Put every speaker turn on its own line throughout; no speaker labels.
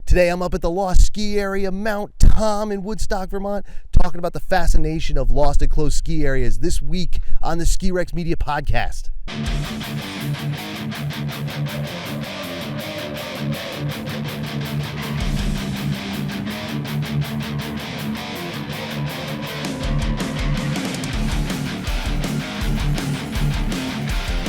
Today I'm up at the Lost Ski Area, Mount Tom in Woodstock, Vermont, talking about the fascination of lost and closed ski areas this week on the Ski Rex Media Podcast.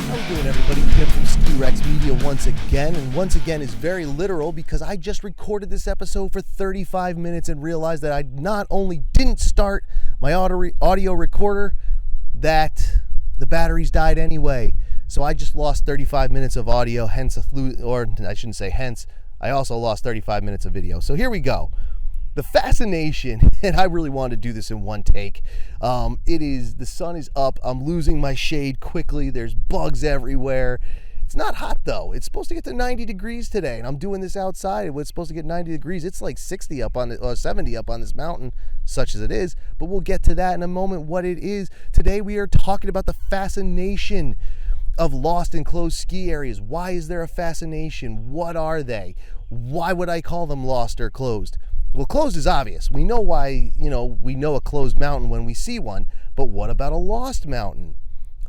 How you doing, everybody? Kim from Ski Rex Media once again, and once again is very literal because I just recorded this episode for 35 minutes and realized that I not only didn't start my audio recorder, that the batteries died anyway. So I just lost 35 minutes of audio, hence, or I shouldn't say hence, I also lost 35 minutes of video. So here we go. The fascination, and I really wanted to do this in one take. The sun is up. I'm losing my shade quickly. There's bugs everywhere. It's not hot though. It's supposed to get to 90 degrees today, and I'm doing this outside. It's supposed to get 90 degrees. It's like 60 up on the 70 up on this mountain, such as it is. But we'll get to that in a moment. What it is today, we are talking about the fascination of lost and closed ski areas. Why is there a fascination? What are they? Why would I call them lost or closed? Well, closed is obvious. We know why, we know a closed mountain when we see one, but what about a lost mountain?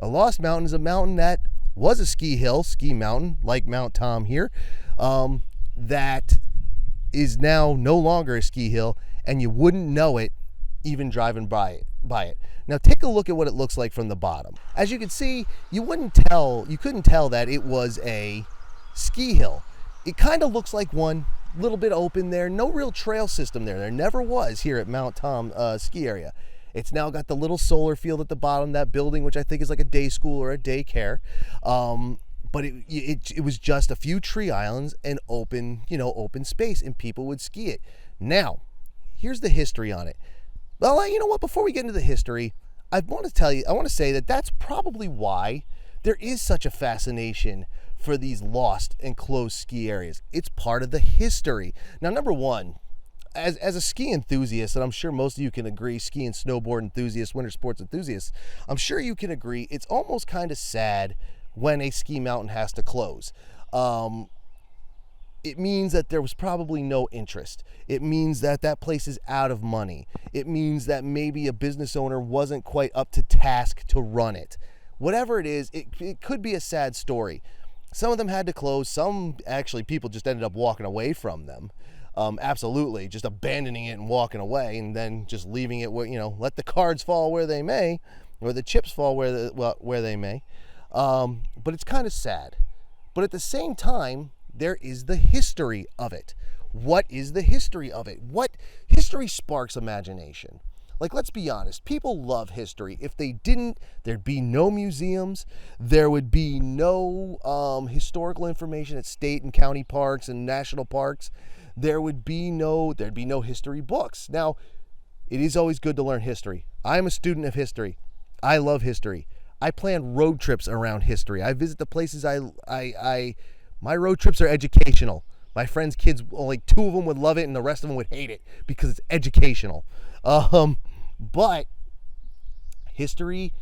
A lost mountain is a mountain that was a ski mountain, like Mount Tom here, that is now no longer a ski hill, and you wouldn't know it even driving by it. Now take a look at what it looks like from the bottom. As you can see, you couldn't tell that it was a ski hill. It kind of looks like one. Little bit open there, no real trail system there. There never was here at Mount Tom ski area. It's now got the little solar field at the bottom, that building, which I think is like a day school or a daycare. But it was just a few tree islands and open space, and people would ski it. Now, here's the history on it. Well, you know what? Before we get into the history, I want to say that that's probably why there is such a fascination for these lost and closed ski areas. It's part of the history. Now, number one, as a ski enthusiast, and I'm sure most of you can agree, ski and snowboard enthusiasts, winter sports enthusiasts, I'm sure you can agree it's almost kind of sad when a ski mountain has to close. It means that there was probably no interest. It means that place is out of money. It means that maybe a business owner wasn't quite up to task to run it. Whatever it is, it could be a sad story. Some of them had to close. Some, actually, people just ended up walking away from them. Absolutely, just abandoning it and walking away, and then just leaving it where, let the cards fall where they may, or the chips fall where they may. But it's kind of sad. But at the same time, there is the history of it. What is the history of it? What history sparks imagination? Like, let's be honest, people love history. If they didn't, there'd be no museums. There would be no historical information at state and county parks and national parks. There'd be no history books. Now, it is always good to learn history. I'm a student of history. I love history. I plan road trips around history. I visit the places my road trips are educational. My friends' kids, only 2 of them would love it and the rest of them would hate it because it's educational. But history,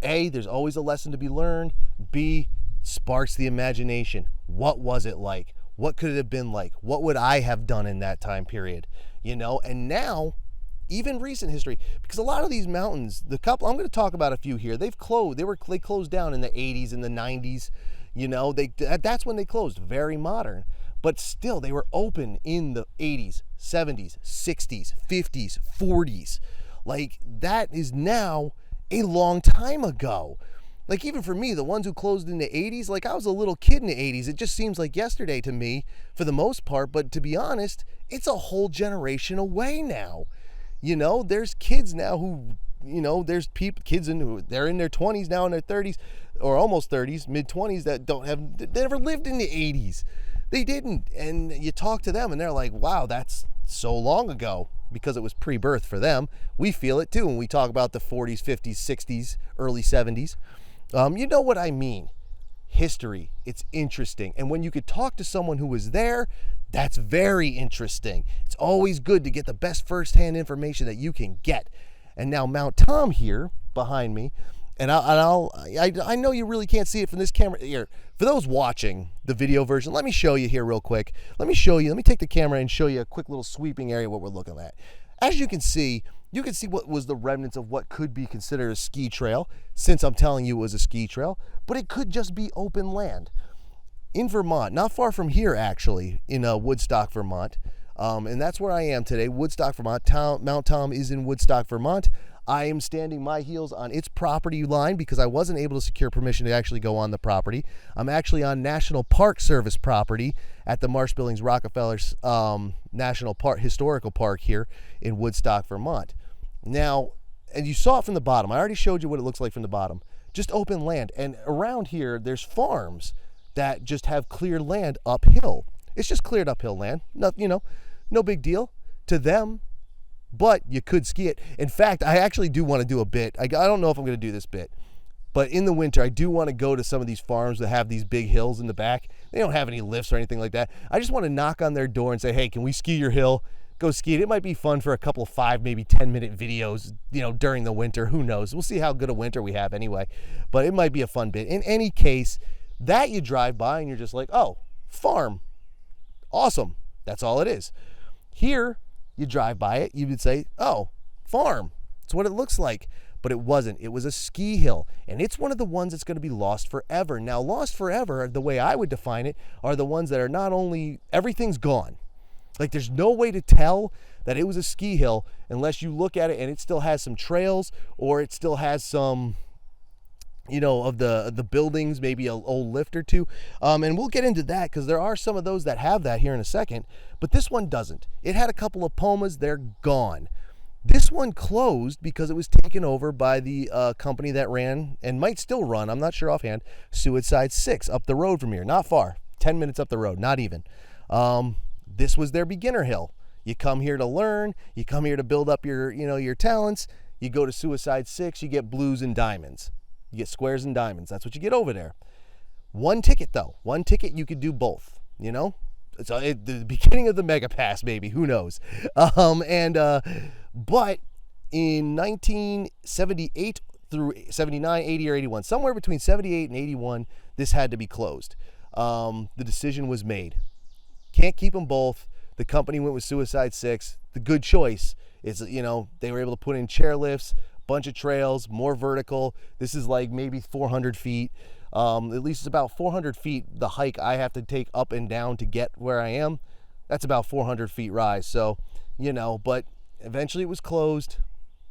A, there's always a lesson to be learned. B, sparks the imagination. What was it like? What could it have been like? What would I have done in that time period? And now, even recent history, because a lot of these mountains, I'm going to talk about a few here. They closed down in the 80s and the 90s. That's when they closed. Very modern. But still, they were open in the 80s, 70s, 60s, 50s, 40s. Like, that is now a long time ago. Like, even for me, the ones who closed in the 80s, like, I was a little kid in the 80s. It just seems like yesterday to me, for the most part. But to be honest, it's a whole generation away now. There's kids now who, there's kids they're in their 20s now, in their 30s, or almost 30s, mid-20s, they never lived in the 80s. They didn't. And you talk to them and they're like, wow, that's so long ago, because it was pre-birth for them. We feel it too when we talk about the 40s, 50s, 60s, early 70s. You know what I mean. History, it's interesting. And when you could talk to someone who was there, that's very interesting. It's always good to get the best firsthand information that you can get. And now Mount Tom here behind me And I know you really can't see it from this camera here. For those watching the video version, let me show you here real quick. Let me take the camera and show you a quick little sweeping area of what we're looking at. As you can see what was the remnants of what could be considered a ski trail, since I'm telling you it was a ski trail, but it could just be open land. In Vermont, not far from here actually, in Woodstock, Vermont, and that's where I am today, Woodstock, Vermont. Mount Tom is in Woodstock, Vermont. I am standing my heels on its property line because I wasn't able to secure permission to actually go on the property. I'm actually on National Park Service property at the Marsh Billings Rockefeller National Park Historical Park here in Woodstock, Vermont. Now, and you saw it from the bottom. I already showed you what it looks like from the bottom. Just open land. And around here, there's farms that just have cleared land uphill. It's just cleared uphill land. No, no big deal to them. But you could ski it. In fact, I actually do want to do a bit. I don't know if I'm going to do this bit, but in the winter, I do want to go to some of these farms that have these big hills in the back. They don't have any lifts or anything like that. I just want to knock on their door and say, hey, can we ski your hill? Go ski it. It might be fun for a couple of 5, maybe 10-minute videos, during the winter. Who knows? We'll see how good a winter we have anyway. But it might be a fun bit. In any case, that you drive by and you're just like, oh, farm. Awesome. That's all it is. Here, you drive by it, you would say, oh, farm. It's what it looks like. But it wasn't. It was a ski hill. And it's one of the ones that's going to be lost forever. Now, lost forever, the way I would define it, are the ones that are not only, everything's gone. Like, there's no way to tell that it was a ski hill unless you look at it and it still has some trails, or it still has some, of the buildings, maybe an old lift or two. And we'll get into that because there are some of those that have that here in a second. But this one doesn't. It had a couple of Pumas. They're gone. This one closed because it was taken over by the company that ran, and might still run, I'm not sure offhand, Suicide 6 up the road from here. Not far. 10 minutes up the road. Not even. This was their beginner hill. You come here to learn. You come here to build up your talents. You go to Suicide 6. You get blues and diamonds. You get squares and diamonds. That's what you get over there. One ticket, though. One ticket, you could do both. It's the beginning of the Mega Pass, maybe. Who knows? But in 1978 through 79, 80, or 81, somewhere between 78 and 81, this had to be closed. The decision was made. Can't keep them both. The company went with Suicide 6. The good choice is, they were able to put in chairlifts, bunch of trails, more vertical. This is like maybe 400 feet. At least it's about 400 feet. The hike I have to take up and down to get where I am, that's about 400 feet rise. So, but eventually it was closed,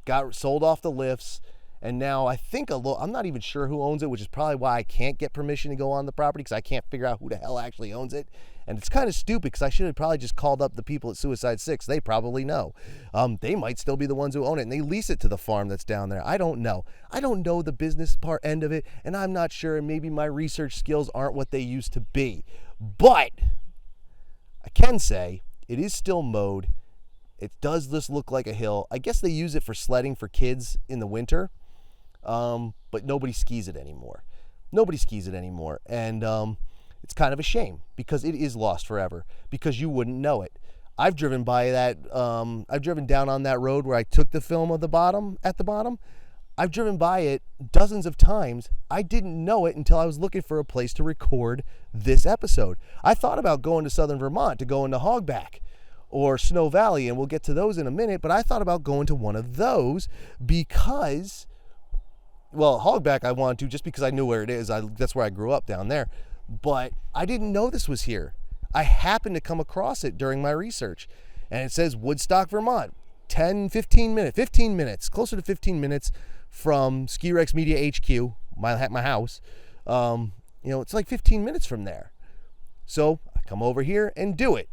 got sold off the lifts. And now I think I'm not even sure who owns it, which is probably why I can't get permission to go on the property, because I can't figure out who the hell actually owns it. And it's kind of stupid because I should have probably just called up the people at Suicide 6. They probably know. They might still be the ones who own it, and they lease it to the farm that's down there. I don't know. I don't know the business end of it, and I'm not sure. And maybe my research skills aren't what they used to be. But I can say it is still mowed. It does this look like a hill. I guess they use it for sledding for kids in the winter. But nobody skis it anymore. And it's kind of a shame because it is lost forever because you wouldn't know it. I've driven by that. I've driven down on that road where I took the film at the bottom. I've driven by it dozens of times. I didn't know it until I was looking for a place to record this episode. I thought about going to southern Vermont to go into Hogback or Snow Valley, and we'll get to those in a minute, but I thought about going to one of those because, well, Hogback I wanted to just because I knew where it is. That's where I grew up, down there. But I didn't know this was here. I happened to come across it during my research. And it says Woodstock, Vermont, 15 minutes, closer to 15 minutes from Ski Rex Media HQ, my house. It's like 15 minutes from there. So I come over here and do it.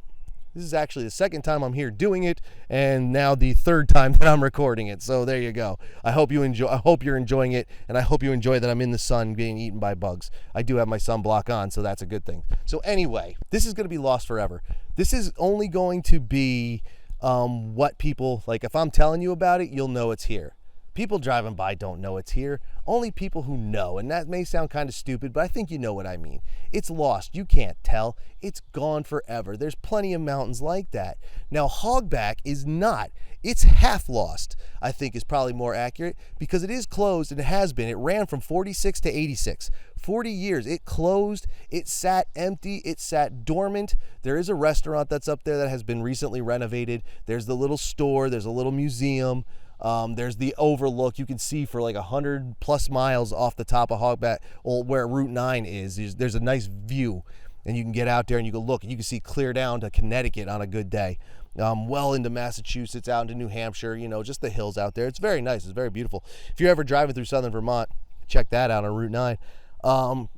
This is actually the second time I'm here doing it, and now the third time that I'm recording it. So there you go. I hope you're enjoying it, and I hope you enjoy that I'm in the sun being eaten by bugs. I do have my sunblock on, so that's a good thing. So anyway, this is going to be lost forever. This is only going to be what people, like if I'm telling you about it, you'll know it's here. People driving by don't know it's here. Only people who know, and that may sound kind of stupid, but I think you know what I mean. It's lost. You can't tell. It's gone forever. There's plenty of mountains like that. Now, Hogback is not. It's half lost, I think is probably more accurate, because it is closed, and it has been. It ran from 46 to 86. 40 years. It closed. It sat empty. It sat dormant. There is a restaurant that's up there that has been recently renovated. There's the little store. There's a little museum. There's the overlook. You can see for like 100 plus miles off the top of Hogback, or where Route 9 is. There's a nice view, and you can get out there and you can look, and you can see clear down to Connecticut on a good day. Well into Massachusetts, out into New Hampshire, just the hills out there. It's very nice. It's very beautiful. If you're ever driving through southern Vermont, check that out on Route 9.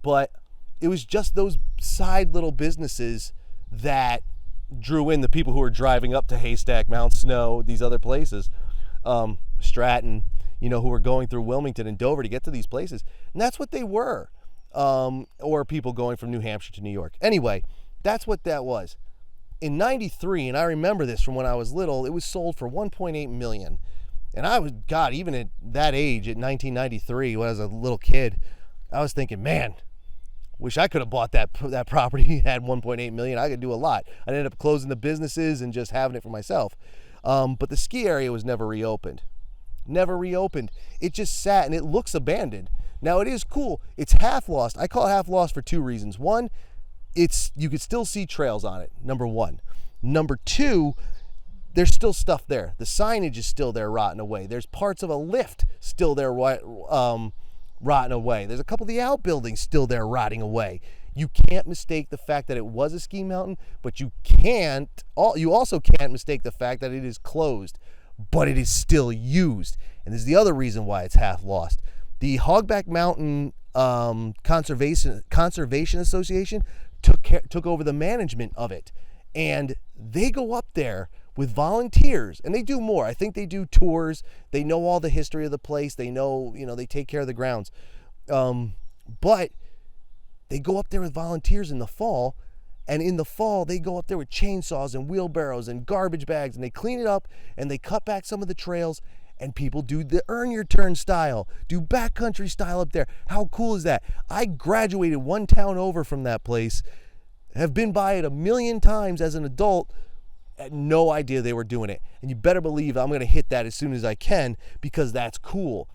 But it was just those side little businesses that drew in the people who were driving up to Haystack, Mount Snow, these other places. Stratton, who were going through Wilmington and Dover to get to these places. And that's what they were. Or people going from New Hampshire to New York. Anyway, that's what that was. In 93, and I remember this from when I was little, it was sold for $1.8 million. And I was, God, even at that age, at 1993, when I was a little kid, I was thinking, man, wish I could have bought that property, had $1.8 million. I could do a lot. I ended up closing the businesses and just having it for myself. But the ski area was never reopened. Never reopened. It just sat, and it looks abandoned. Now, it is cool. It's half lost. I call it half lost for two reasons. One, you could still see trails on it, number one. Number two, there's still stuff there. The signage is still there rotting away. There's parts of a lift still there rotting away. There's a couple of the outbuildings still there rotting away. You can't mistake the fact that it was a ski mountain, but you also can't mistake the fact that it is closed, but it is still used. And this is the other reason why it's half lost. The Hogback Mountain Conservation Association took over the management of it, and they go up there with volunteers, and they do more. I think they do tours. They know all the history of the place. They know, they take care of the grounds. But they go up there with volunteers in the fall, and in the fall, they go up there with chainsaws and wheelbarrows and garbage bags, and they clean it up, and they cut back some of the trails, and people do the earn your turn style, do backcountry style up there. How cool is that? I graduated one town over from that place, have been by it a million times as an adult, had no idea they were doing it. And you better believe I'm going to hit that as soon as I can, because that's cool.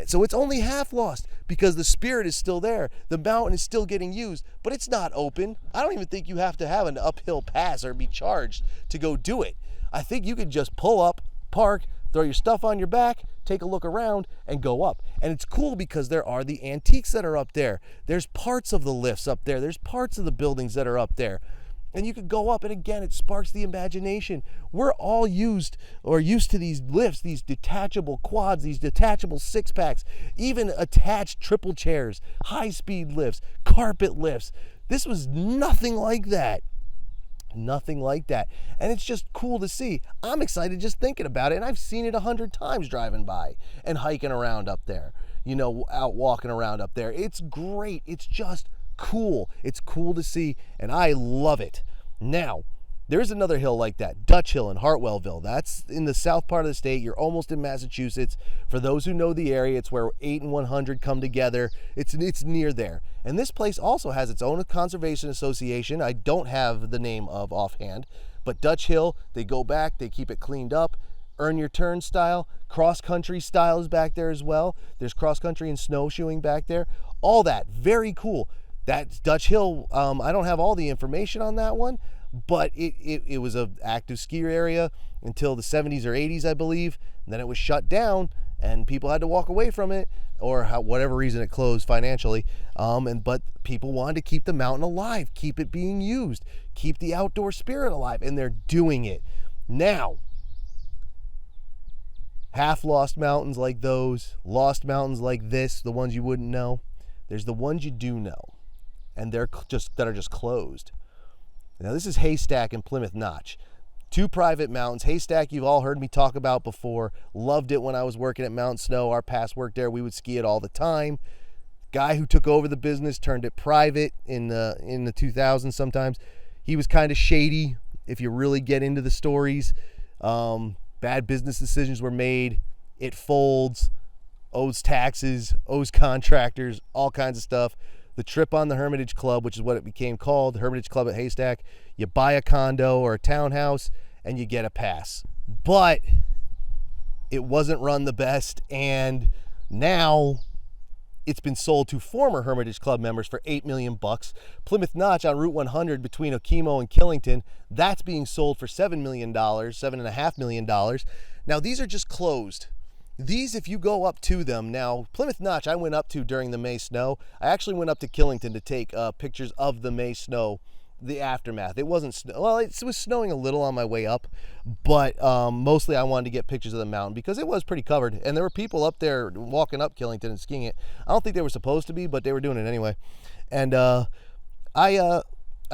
So it's only half lost because the spirit is still there. The mountain is still getting used, but it's not open. I don't even think you have to have an uphill pass or be charged to go do it. I think you could just pull up, park, throw your stuff on your back, take a look around, and go up. And it's cool because there are the antiques that are up there. There's parts of the lifts up there. There's parts of the buildings that are up there. And you could go up, and again, it sparks the imagination. We're all used to these lifts, these detachable quads, these detachable six-packs, even attached triple chairs, high-speed lifts, carpet lifts. This was nothing like that. Nothing like that. And it's just cool to see. I'm excited just thinking about it, and I've seen it 100 times driving by and hiking around up there, out walking around up there. It's great. It's just cool. It's cool to see, and I love it. Now, there's another hill like that, Dutch Hill in Hartwellville. That's in the south part of the state. You're almost in Massachusetts. For those who know the area, it's where 8 and 100 come together. It's near there. And this place also has its own conservation association. I don't have the name of offhand, but Dutch Hill, they go back, they keep it cleaned up. Earn your turn style, cross-country style is back there as well. There's cross-country and snowshoeing back there. All that, very cool. That's Dutch Hill. I don't have all the information on that one, but it was an active ski area until the 70s or 80s, I believe. And then it was shut down, and people had to walk away from it, or whatever reason it closed financially. But people wanted to keep the mountain alive, keep it being used, keep the outdoor spirit alive, and they're doing it. Now, half-lost mountains like those, lost mountains like this, the ones you wouldn't know. There's the ones you do know, and that are just closed. Now, this is Haystack and Plymouth Notch. Two private mountains. Haystack, you've all heard me talk about before. Loved it when I was working at Mount Snow. Our past work there, we would ski it all the time. Guy who took over the business turned it private in the 2000s sometimes. He was kind of shady, if you really get into the stories. Bad business decisions were made. it folds, owes taxes, owes contractors, all kinds of stuff. The trip on the Hermitage Club, which is what it became called, the Hermitage Club at Haystack, you buy a condo or a townhouse and you get a pass. But it wasn't run the best, and now it's been sold to former Hermitage Club members for $8 million. Plymouth Notch on Route 100 between Okemo and Killington, that's being sold for $7 million, $7.5 million. Now, these are just closed. These, if you go up to them, now, Plymouth Notch I went up to during the May snow. I actually went up to Killington to take pictures of the May snow, the aftermath. It wasn't, well, it was snowing a little on my way up, but mostly I wanted to get pictures of the mountain because it was pretty covered, and there were people up there walking up Killington and skiing it. I don't think they were supposed to be, but they were doing it anyway. And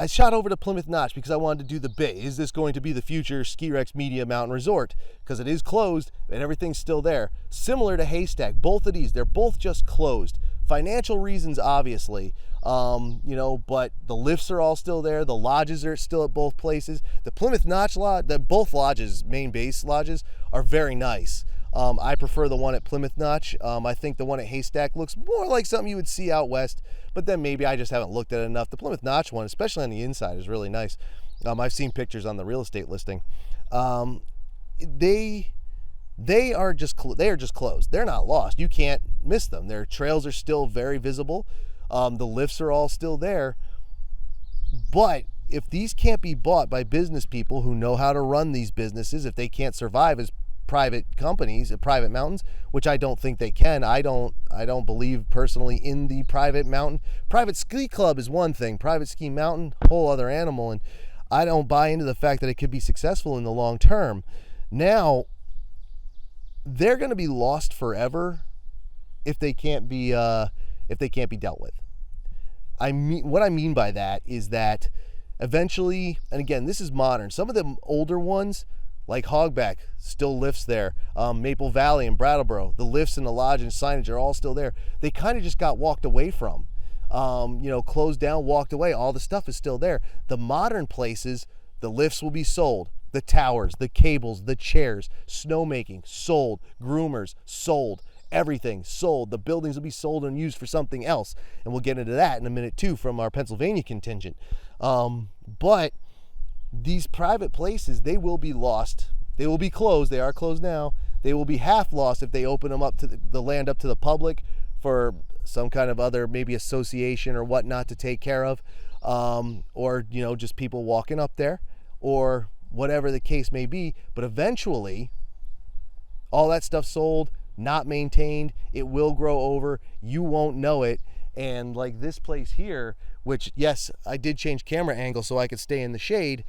I shot over to Plymouth Notch because I wanted to do the bit. Is this going to be the future Ski Rex Media Mountain Resort? Because it is closed and everything's still there. Similar to Haystack, both of these, they're both just closed. Financial reasons, obviously, but the lifts are all still there. The lodges are still at both places. The Plymouth Notch lodge, both lodges, main base lodges, are very nice. I prefer the one at Plymouth Notch. I think the one at Haystack looks more like something you would see out west, but then maybe I just haven't looked at it enough. The Plymouth Notch one, especially on the inside, is really nice. I've seen pictures on the real estate listing. They are just closed. They're not lost. You can't miss them. Their trails are still very visible. The lifts are all still there. But if these can't be bought by business people who know how to run these businesses, if they can't survive as private companies at private mountains, which I don't think they can. I don't believe personally in the private mountain. Private ski club is one thing. Private ski mountain, whole other animal. And I don't buy into the fact that it could be successful in the long term. Now, they're going to be lost forever if they can't be dealt with. What I mean by that is that eventually, and again, this is modern. Some of the older ones, like Hogback, still lifts there. Maple Valley and Brattleboro, the lifts and the lodge and signage are all still there. They kind of just got walked away from. Closed down, walked away. All the stuff is still there. The modern places, the lifts will be sold. The towers, the cables, the chairs, snowmaking, sold. Groomers, sold. Everything sold. The buildings will be sold and used for something else. And we'll get into that in a minute too from our Pennsylvania contingent. But these private places, they will be lost. They will be closed. They are closed now. They will be half lost if they open them up to the land up to the public for some kind of other maybe association or whatnot to take care of, or just people walking up there, or whatever the case may be. But eventually, all that stuff sold, not maintained. It will grow over. You won't know it. And like this place here, which, yes, I did change camera angle so I could stay in the shade.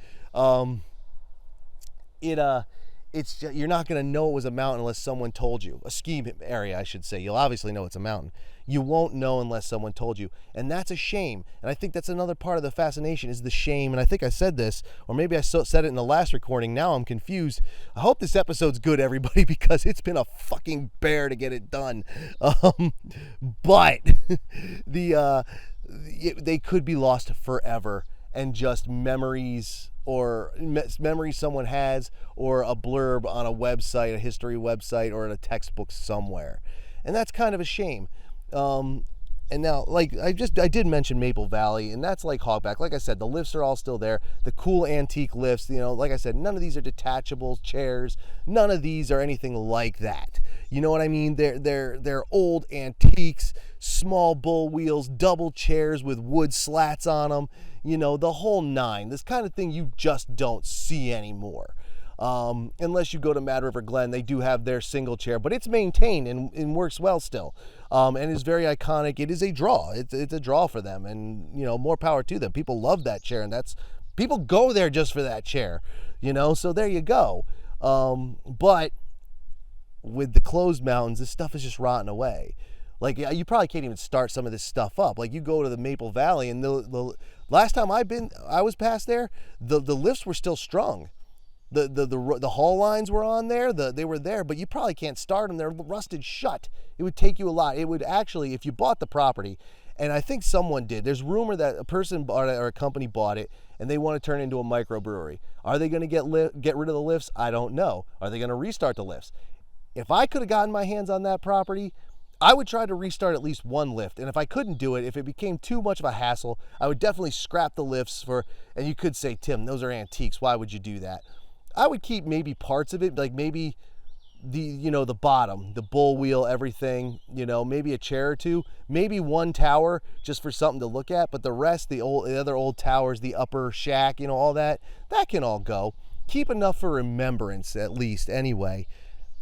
It's you're not going to know it was a mountain unless someone told you. A ski area, I should say. You'll obviously know it's a mountain. You won't know unless someone told you. And that's a shame. And I think that's another part of the fascination is the shame. And I think I said this, or maybe I said it in the last recording. Now I'm confused. I hope this episode's good, everybody, because it's been a fucking bear to get it done. But they could be lost forever, and just memories, or memories someone has, or a blurb on a website, a history website, or in a textbook somewhere. And that's kind of a shame. And now, like I did mention Maple Valley, and that's like Hogback. Like I said, the lifts are all still there. The cool antique lifts, like I said, none of these are detachable chairs. None of these are anything like that. You know what I mean? They're old antiques, small bull wheels, double chairs with wood slats on them. The whole nine. This kind of thing you just don't see anymore. Unless you go to Mad River Glen, they do have their single chair, but it's maintained and works well still, and is very iconic. It is a draw. It's a draw for them, and more power to them. People love that chair, and people go there just for that chair, So there you go. But with the closed mountains, this stuff is just rotting away. Like, you probably can't even start some of this stuff up. Like, you go to the Maple Valley, and the last time I was past there, the lifts were still strung. The haul lines were on there. They were there, but you probably can't start them. They're rusted shut. It would take you a lot. It would actually, if you bought the property, and I think someone did. There's rumor that a person bought it or a company bought it, and they want to turn it into a microbrewery. Are they going to get rid of the lifts? I don't know. Are they going to restart the lifts? If I could have gotten my hands on that property, I would try to restart at least one lift. And if I couldn't do it, if it became too much of a hassle, I would definitely scrap the lifts and you could say, Tim, those are antiques. Why would you do that? I would keep maybe parts of it, like maybe the bottom, the bull wheel, everything, maybe a chair or two, maybe one tower just for something to look at. But the rest, the other old towers, the upper shack, all that can all go. Keep enough for remembrance at least anyway.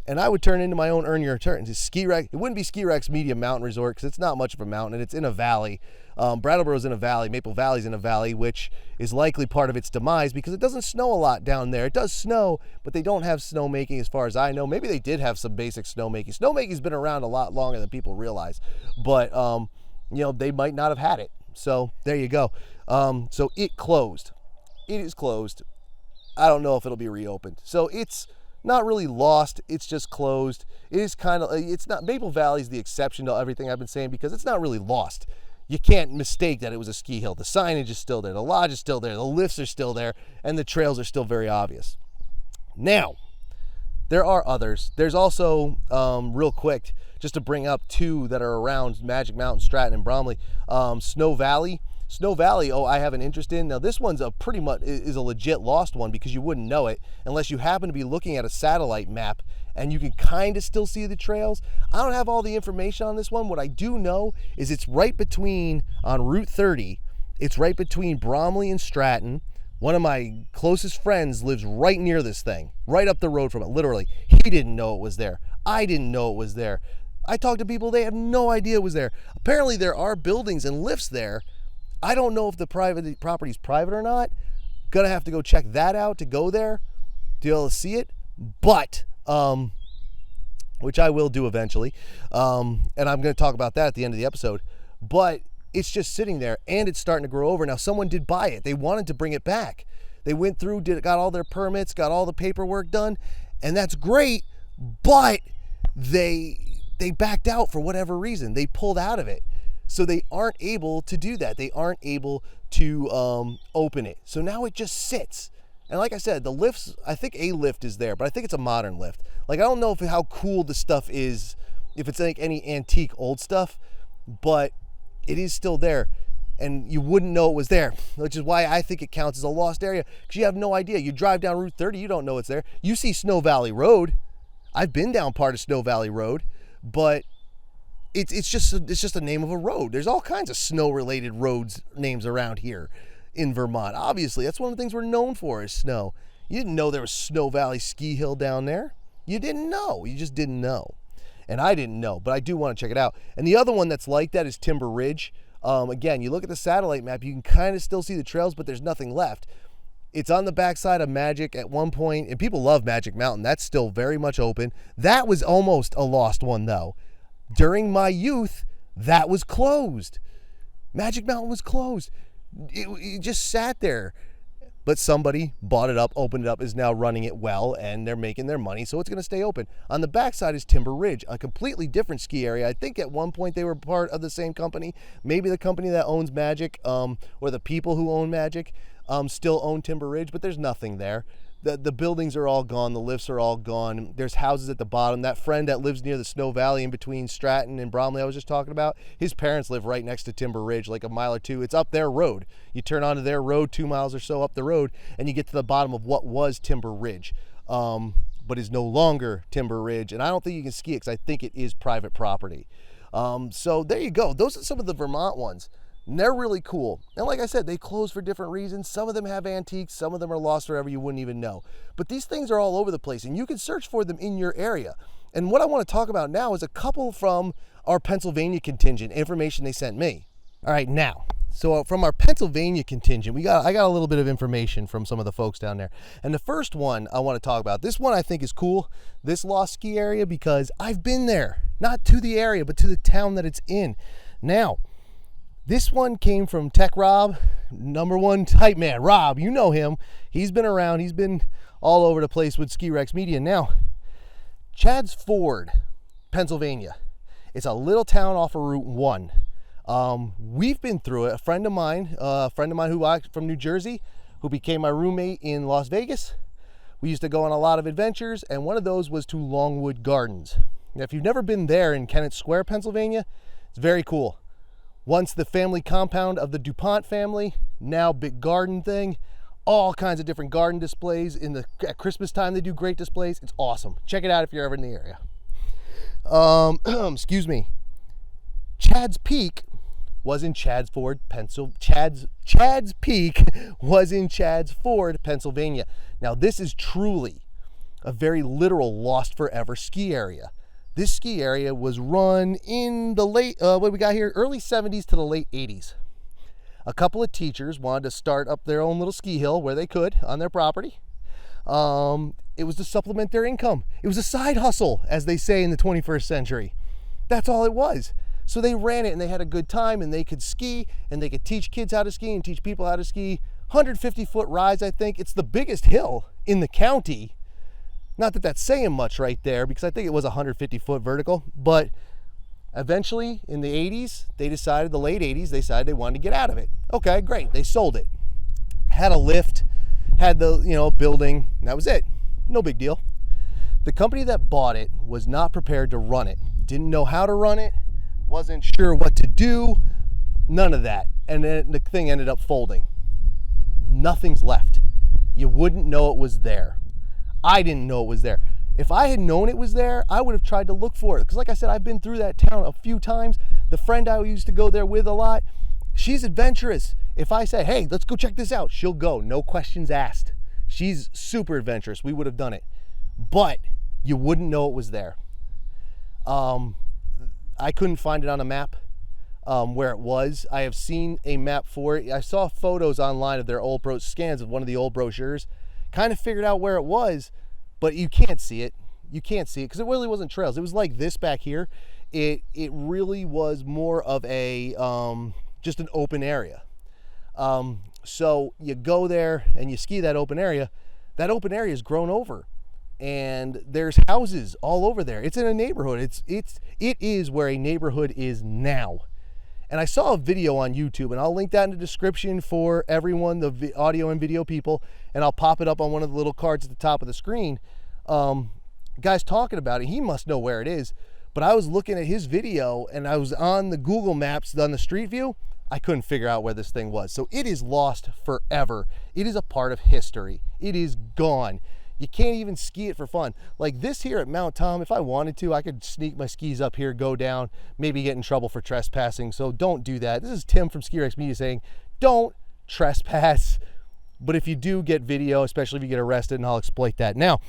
And I would turn into my own earn your return to Ski Rex. It wouldn't be Ski Rex Media Mountain Resort because it's not much of a mountain and it's in a valley. Brattleboro's in a valley, Maple Valley's in a valley, which is likely part of its demise because it doesn't snow a lot down there. It does snow, but they don't have snowmaking as far as I know. Maybe they did have some basic snowmaking. Snowmaking's been around a lot longer than people realize, but they might not have had it. So there you go. So it closed. It is closed. I don't know if it'll be reopened. So it's not really lost, it's just closed. It is it's not, Maple Valley's the exception to everything I've been saying because it's not really lost. You can't mistake that it was a ski hill. The signage is still there, the lodge is still there, the lifts are still there, and the trails are still very obvious. Now, there are others. There's also, real quick, just to bring up two that are around Magic Mountain, Stratton, and Bromley, Snow Valley. Snow Valley, I have an interest in. Now this one's pretty much is a legit lost one because you wouldn't know it unless you happen to be looking at a satellite map and you can kind of still see the trails. I don't have all the information on this one. What I do know is it's right between, on Route 30, it's right between Bromley and Stratton. One of my closest friends lives right near this thing, right up the road from it, literally. He didn't know it was there. I didn't know it was there. I talked to people, they have no idea it was there. Apparently there are buildings and lifts there. I don't know if the property's private or not. Gonna have to go check that out to go there, to be able to see it. But, which I will do eventually. And I'm gonna talk about that at the end of the episode. But it's just sitting there and it's starting to grow over. Now someone did buy it. They wanted to bring it back. They went through, got all their permits, got all the paperwork done, and that's great, but they backed out for whatever reason. They pulled out of it. So they aren't able to do that. They aren't able to open it. So now it just sits. And like I said, the lifts, I think a lift is there, but I think it's a modern lift. Like, I don't know how cool the stuff is, if it's like any antique old stuff, but it is still there. And you wouldn't know it was there, which is why I think it counts as a lost area, because you have no idea. You drive down Route 30, you don't know it's there. You see Snow Valley Road. I've been down part of Snow Valley Road, but it's just a name of a road. There's all kinds of snow-related roads names around here in Vermont. Obviously, that's one of the things we're known for is snow. You didn't know there was Snow Valley Ski Hill down there. You didn't know. You just didn't know. And I didn't know, but I do want to check it out. And the other one that's like that is Timber Ridge. Again, you look at the satellite map, you can kind of still see the trails, but there's nothing left. It's on the backside of Magic at one point, and people love Magic Mountain. That's still very much open. That was almost a lost one, though. During my youth, that was closed. Magic Mountain was closed. It just sat there. But somebody bought it up, opened it up, is now running it well, and they're making their money, so it's going to stay open. On the backside is Timber Ridge, a completely different ski area. I think at one point they were part of the same company. Maybe the company that owns Magic, or the people who own Magic, still own Timber Ridge, but there's nothing there. The buildings are all gone. The lifts are all gone. There's houses at the bottom. That friend that lives near the Snow Valley in between Stratton and Bromley I was just talking about, his parents live right next to Timber Ridge, like a mile or two. It's up their road. You turn onto their road 2 miles or so up the road, and you get to the bottom of what was Timber Ridge, but is no longer Timber Ridge. And I don't think you can ski it because I think it is private property. So there you go. Those are some of the Vermont ones. And they're really cool. And like I said, they close for different reasons. Some of them have antiques, some of them are lost forever, you wouldn't even know. But these things are all over the place, and you can search for them in your area. And what I want to talk about now is a couple from our Pennsylvania contingent, information they sent me. All right, now, so from our Pennsylvania contingent, I got a little bit of information from some of the folks down there. And the first one I want to talk about, this one I think is cool, this lost ski area, because I've been there, not to the area, but to the town that it's in. Now, this one came from Tech Rob, #1 type man. Rob, you know him. He's been around. He's been all over the place with Ski Rex Media. Now, Chad's Ford, Pennsylvania. It's a little town off of Route 1. We've been through it. A friend of mine from New Jersey, who became my roommate in Las Vegas, We used to go on a lot of adventures, and one of those was to Longwood Gardens. Now, if you've never been there in Kennett Square, Pennsylvania, it's very cool. Once the family compound of the DuPont family, now big garden thing, all kinds of different garden displays. At Christmas time, they do great displays. It's awesome. Check it out if you're ever in the area. Excuse me. Chad's Peak was in Chad's Ford, Chad's Peak was in Chad's Ford, Pennsylvania. Now, this is truly a very literal lost forever ski area. This ski area was run in the early 70s to the late 80s. A couple of teachers wanted to start up their own little ski hill where they could on their property. It was to supplement their income. It was a side hustle, as they say in the 21st century. That's all it was. So they ran it and they had a good time, and they could ski and they could teach kids how to ski and teach people how to ski. 150-foot rise, I think. It's the biggest hill in the county. Not that that's saying much right there, because I think it was 150-foot vertical. But eventually, in the 80s, the late 80s, they decided they wanted to get out of it. Okay, great. They sold it. Had a lift, had the building, and that was it. No big deal. The company that bought it was not prepared to run it. Didn't know how to run it. Wasn't sure what to do. None of that. And then the thing ended up folding. Nothing's left. You wouldn't know it was there. I didn't know it was there. If I had known it was there, I would have tried to look for it. Because like I said, I've been through that town a few times. The friend I used to go there with a lot, she's adventurous. If I say, hey, let's go check this out, she'll go. No questions asked. She's super adventurous. We would have done it. But you wouldn't know it was there. I couldn't find it on a map where it was. I have seen a map for it. I saw photos online of their old scans of one of the old brochures. Kind of figured out where it was, but you can't see it. You can't see it because it really wasn't trails. It was like this back here. It really was more of a just an open area. So you go there and you ski that open area. That open area is grown over, and there's houses all over there. It's in a neighborhood. It is where a neighborhood is now. And I saw a video on YouTube, and I'll link that in the description for everyone, the audio and video people, and I'll pop it up on one of the little cards at the top of the screen. Guy's talking about it. He must know where it is. But I was looking at his video, and I was on the Google Maps on the Street View. I couldn't figure out where this thing was. So it is lost forever. It is a part of history. It is gone. You can't even ski it for fun. Like this here at Mount Tom, if I wanted to, I could sneak my skis up here, go down, maybe get in trouble for trespassing. So don't do that. This is Tim from Ski Rex Media saying, don't trespass. But if you do get video, especially if you get arrested, and I'll exploit that. Now,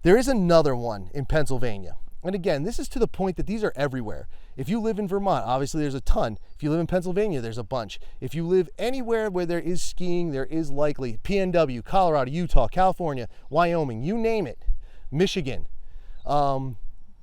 there is another one in Pennsylvania. And again, this is to the point that these are everywhere. If you live in Vermont, obviously there's a ton. If you live in Pennsylvania, there's a bunch. If you live anywhere where there is skiing, there is likely PNW, Colorado, Utah, California, Wyoming, you name it, Michigan.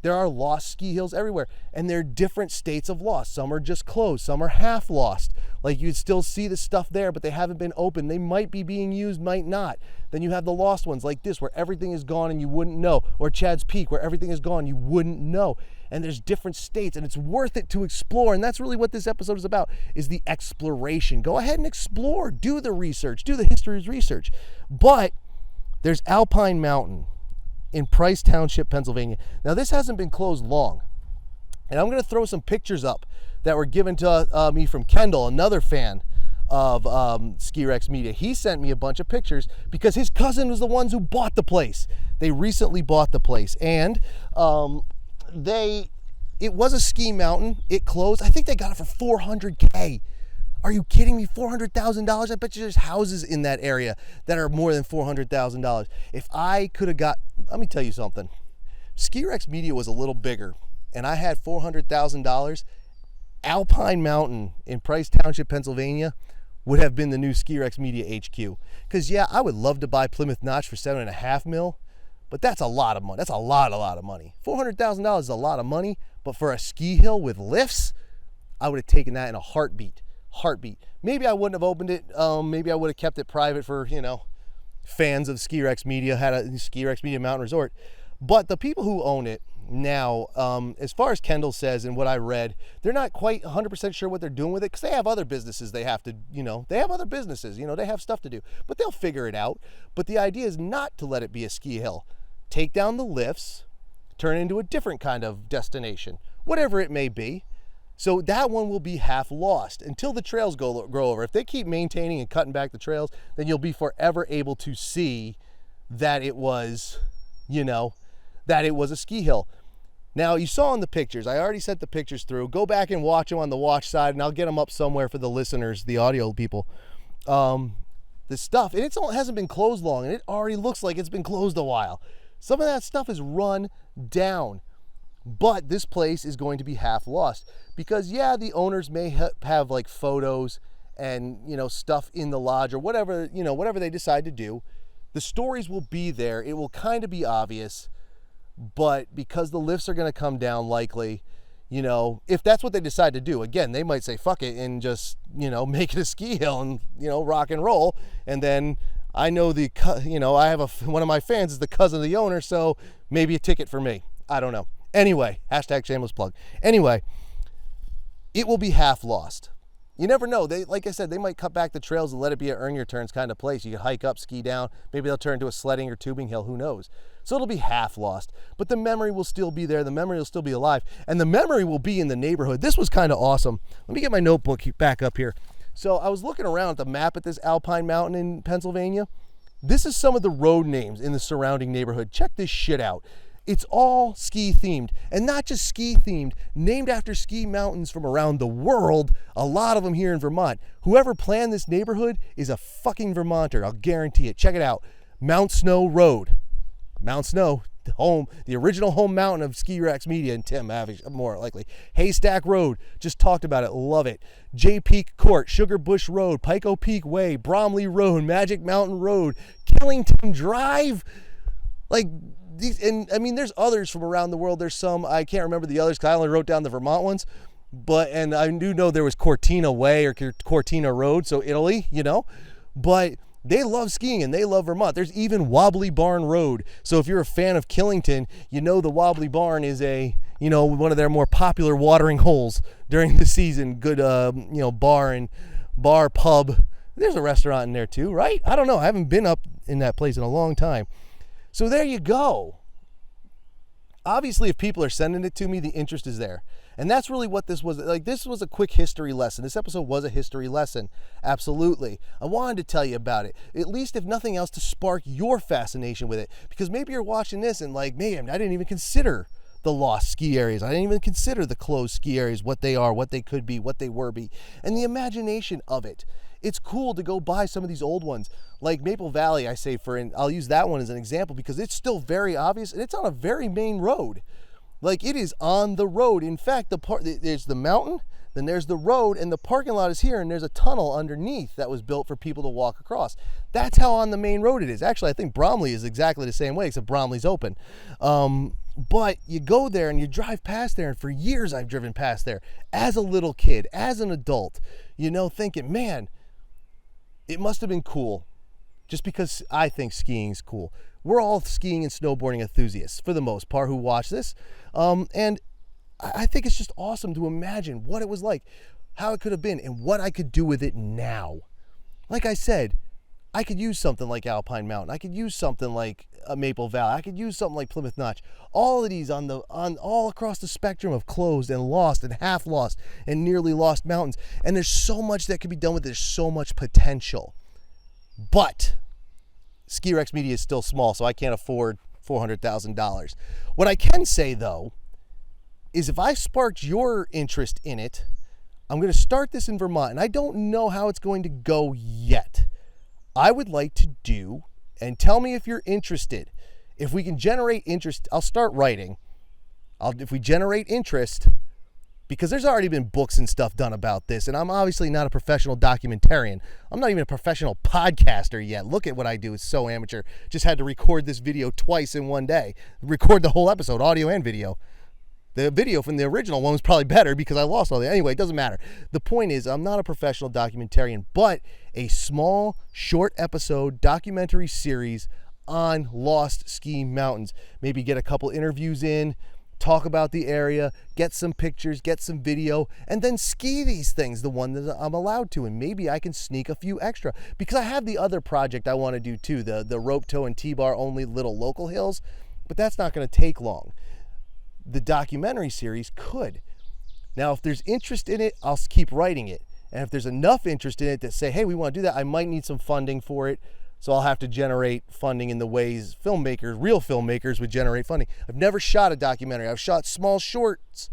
There are lost ski hills everywhere, and they're different states of lost. Some are just closed, some are half lost. Like you'd still see the stuff there, but they haven't been opened. They might be being used, might not. Then you have the lost ones like this, where everything is gone and you wouldn't know, or Chad's Peak, where everything is gone, you wouldn't know. And there's different states, and it's worth it to explore. And that's really what this episode is about, is the exploration. Go ahead and explore, do the research, do the history's research. But there's Alpine Mountain in Price Township, Pennsylvania. Now, this hasn't been closed long. And I'm going to throw some pictures up that were given to me from Kendall, another fan of Ski Rex Media. He sent me a bunch of pictures because his cousin was the ones who bought the place. They recently bought the place. And it was a ski mountain. It closed. I think they got it for $400K. Are you kidding me? $400,000? I bet you there's houses in that area that are more than $400,000. If I could have got, let me tell you something. Ski Rex Media was a little bigger, and I had $400,000. Alpine Mountain in Price Township, Pennsylvania would have been the new Ski Rex Media HQ. Because, yeah, I would love to buy Plymouth Notch for $7.5 million, but that's a lot of money. That's a lot of money. $400,000 is a lot of money, but for a ski hill with lifts, I would have taken that in a heartbeat. Maybe I wouldn't have opened it. Maybe I would have kept it private for, fans of Ski Rex Media, had a Ski Rex Media Mountain Resort. But the people who own it, Now, as far as Kendall says and what I read, they're not quite 100% sure what they're doing with it because they have other businesses they have to, they have other businesses, they have stuff to do, but they'll figure it out. But the idea is not to let it be a ski hill. Take down the lifts, turn it into a different kind of destination, whatever it may be. So that one will be half lost until the trails grow over. If they keep maintaining and cutting back the trails, then you'll be forever able to see that it was, that it was a ski hill. Now, you saw in the pictures, I already sent the pictures through. Go back and watch them on the watch side, and I'll get them up somewhere for the listeners, the audio people. The stuff, and it hasn't been closed long, and it already looks like it's been closed a while. Some of that stuff is run down, but this place is going to be half lost because, yeah, the owners may have like photos and, stuff in the lodge or whatever, whatever they decide to do. The stories will be there. It will kind of be obvious. But because the lifts are going to come down likely, if that's what they decide to do, again, they might say, fuck it, and just, make it a ski hill and, rock and roll. And then I know I have one of my fans is the cousin of the owner, so maybe a ticket for me. I don't know. Anyway, hashtag shameless plug. Anyway, it will be half lost. You never know. Like I said, they might cut back the trails and let it be an earn your turns kind of place. You can hike up, ski down. Maybe they'll turn into a sledding or tubing hill. Who knows? So it'll be half lost. But the memory will still be there. The memory will still be alive. And the memory will be in the neighborhood. This was kind of awesome. Let me get my notebook back up here. So I was looking around at the map at this Alpine Mountain in Pennsylvania. This is some of the road names in the surrounding neighborhood. Check this shit out. It's all ski themed, and not just ski themed, named after ski mountains from around the world, a lot of them here in Vermont. Whoever planned this neighborhood is a fucking Vermonter, I'll guarantee it. Check it out. Mount Snow Road. Mount Snow, the original home mountain of Ski Rex Media and Tim, more likely. Haystack Road, just talked about it, love it. J Peak Court, Sugar Bush Road, Pico Peak Way, Bromley Road, Magic Mountain Road, Killington Drive. There's others from around the world. There's some, I can't remember the others because I only wrote down the Vermont ones. And I do know there was Cortina Way or Cortina Road, so Italy, But they love skiing and they love Vermont. There's even Wobbly Barn Road. So if you're a fan of Killington, the Wobbly Barn is one of their more popular watering holes during the season. Good, bar, pub. There's a restaurant in there too, right? I don't know. I haven't been up in that place in a long time. So there you go. Obviously, if people are sending it to me, the interest is there. And that's really what this was. This was a quick history lesson. This episode was a history lesson. Absolutely. I wanted to tell you about it. At least, if nothing else, to spark your fascination with it. Because maybe you're watching this and man, I didn't even consider the lost ski areas. I didn't even consider the closed ski areas, what they are, what they could be, what they were be. And the imagination of it. It's cool to go buy some of these old ones. Like Maple Valley, I'll use that one as an example because it's still very obvious and it's on a very main road. It is on the road. In fact, there's the mountain, then there's the road, and the parking lot is here, and there's a tunnel underneath that was built for people to walk across. That's how on the main road it is. Actually, I think Bromley is exactly the same way, except Bromley's open. But you go there and you drive past there, and for years I've driven past there as a little kid, as an adult, thinking, man, it must have been cool just because I think skiing is cool. We're all skiing and snowboarding enthusiasts for the most part who watch this. And I think it's just awesome to imagine what it was like, how it could have been, and what I could do with it now. Like I said, I could use something like Alpine Mountain. I could use something like Maple Valley. I could use something like Plymouth Notch. All of these on all across the spectrum of closed and lost and half lost and nearly lost mountains. And there's so much that could be done with it. There's so much potential. But Ski Rex Media is still small, so I can't afford $400,000. What I can say, though, is if I sparked your interest in it, I'm going to start this in Vermont, and I don't know how it's going to go yet. I would like to do, and tell me if you're interested. If we can generate interest, I'll start writing. If we generate interest, because there's already been books and stuff done about this, and I'm obviously not a professional documentarian. I'm not even a professional podcaster yet. Look at what I do. It's so amateur. Just had to record this video twice in one day. Record the whole episode, audio and video. The video from the original one was probably better because I lost all that. Anyway, it doesn't matter. The point is, I'm not a professional documentarian, but a small, short episode documentary series on lost ski mountains. Maybe get a couple interviews in, talk about the area, get some pictures, get some video, and then ski these things, the one that I'm allowed to, and maybe I can sneak a few extra, because I have the other project I want to do too, the rope tow and T-bar only little local hills, but that's not going to take long. The documentary series could. Now, if there's interest in it, I'll keep writing it, and if there's enough interest in it that say, hey, we want to do that, I might need some funding for it. So I'll have to generate funding in the ways real filmmakers would generate funding. I've never shot a documentary. I've shot small shorts,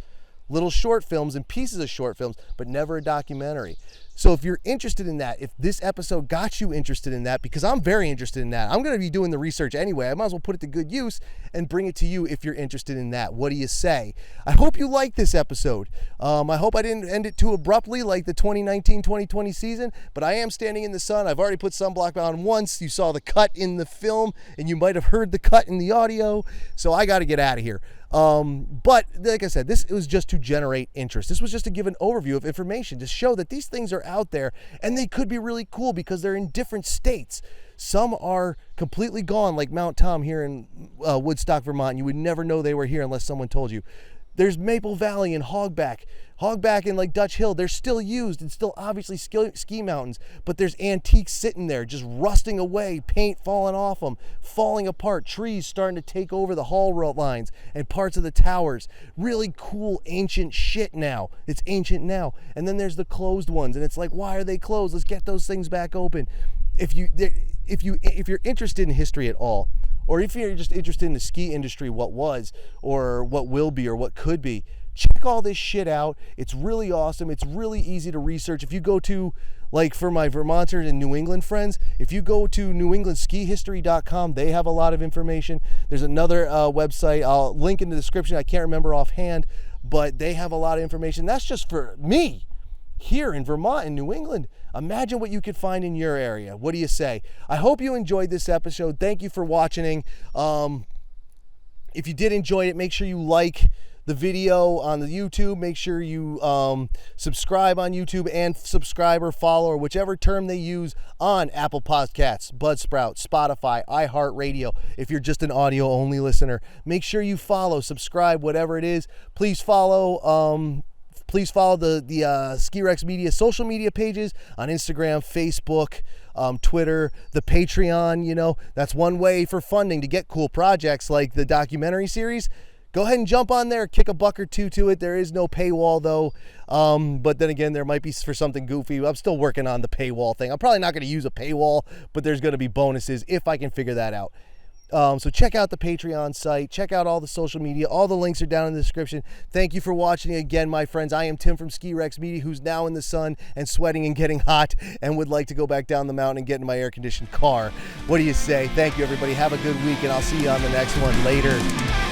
little short films and pieces of short films, but never a documentary. So if you're interested in that, if this episode got you interested in that, because I'm very interested in that, I'm going to be doing the research anyway. I might as well put it to good use and bring it to you if you're interested in that. What do you say? I hope you liked this episode. I hope I didn't end it too abruptly like the 2019-2020 season, but I am standing in the sun. I've already put sunblock on once. You saw the cut in the film, and you might have heard the cut in the audio, so I got to get out of here. But like I said, this was just to generate interest. This was just to give an overview of information to show that these things are out there and they could be really cool because they're in different states. Some are completely gone, like Mount Tom here in Woodstock, Vermont. You would never know they were here unless someone told you. There's Maple Valley and Hogback and like Dutch Hill. They're still used and still obviously ski mountains, but there's antiques sitting there just rusting away, paint falling off them, falling apart, trees starting to take over the haul road lines and parts of the towers. Really cool ancient shit now. It's ancient now. And then there's the closed ones, and it's like, why are they closed? Let's get those things back open. If you're interested in history at all, or if you're just interested in the ski industry, what was, or what will be, or what could be, check all this shit out. It's really awesome. It's really easy to research. If you go to, like for my Vermonters and New England friends, if you go to newenglandskihistory.com, they have a lot of information. There's another website, I'll link in the description, I can't remember offhand, but they have a lot of information. That's just for me here in Vermont and New England. Imagine what you could find in your area. What do you say? I hope you enjoyed this episode. Thank you for watching. If you did enjoy it, make sure you like the video on the YouTube. Make sure you subscribe on YouTube, and subscribe or follow, or whichever term they use on Apple Podcasts, Buzzsprout, Spotify, iHeartRadio. If you're just an audio only listener, make sure you follow, subscribe, whatever it is. Please follow the Ski Rex Media social media pages on Instagram, Facebook, Twitter, the Patreon. That's one way for funding to get cool projects like the documentary series. Go ahead and jump on there, kick $1 or $2 to it. There is no paywall though. But then again, there might be for something goofy. I'm still working on the paywall thing. I'm probably not going to use a paywall, but there's going to be bonuses if I can figure that out. So check out the Patreon site, check out all the social media, all the links are down in the description. Thank you for watching again, my friends. I am Tim from Ski Rex Media, who's now in the sun and sweating and getting hot and would like to go back down the mountain and get in my air-conditioned car. What do you say? Thank you, everybody. Have a good week, and I'll see you on the next one. Later.